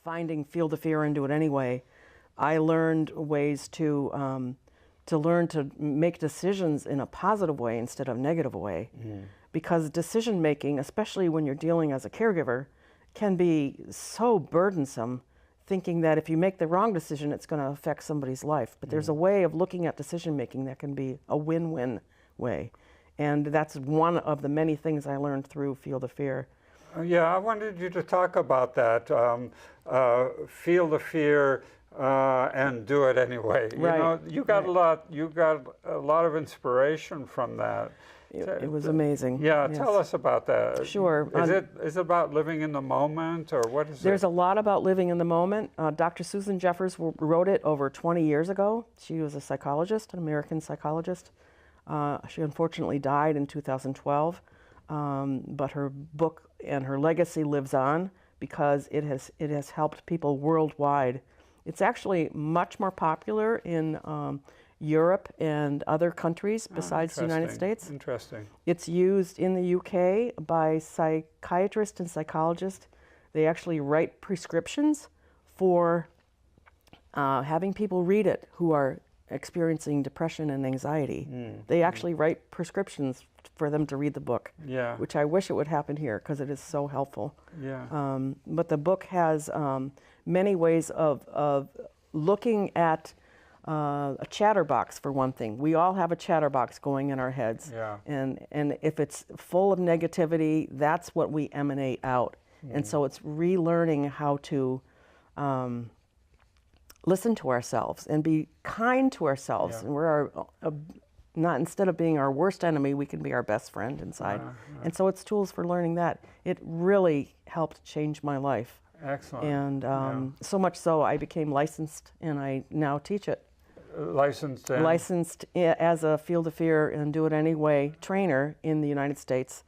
finding Feel the Fear and Do It Anyway, I learned ways to learn to make decisions in a positive way instead of negative way. Because decision making, especially when you're dealing as a caregiver, can be so burdensome, thinking that if you make the wrong decision, it's going to affect somebody's life. But there's a way of looking at decision making that can be a win-win way. And that's one of the many things I learned through Feel the Fear. Yeah, I wanted you to talk about that. Feel the fear and do it anyway. Right. You know, you got a lot of inspiration from that. It was amazing. Yeah, yes. Tell us about that. Sure. Is it about living in the moment, or what is it? There's a lot about living in the moment. Dr. Susan Jeffers wrote it over 20 years ago. She was a psychologist, an American psychologist. She unfortunately died in 2012, but her book and her legacy lives on because it has helped people worldwide. It's actually much more popular in Europe and other countries besides the United States. Interesting. It's used in the UK by psychiatrists and psychologists. They actually write prescriptions for having people read it who are experiencing depression and anxiety. They actually write prescriptions for them to read the book, which I wish it would happen here because it is so helpful. But the book has many ways of looking at a chatterbox, for one thing. We all have a chatterbox going in our heads. And if it's full of negativity, that's what we emanate out. And so it's relearning how to listen to ourselves and be kind to ourselves. And we're not, instead of being our worst enemy, we can be our best friend inside. And so it's tools for learning that. It really helped change my life. Excellent. And so much so I became licensed and I now teach it. Licensed as a Feel the Fear and Do It Anyway trainer in the United States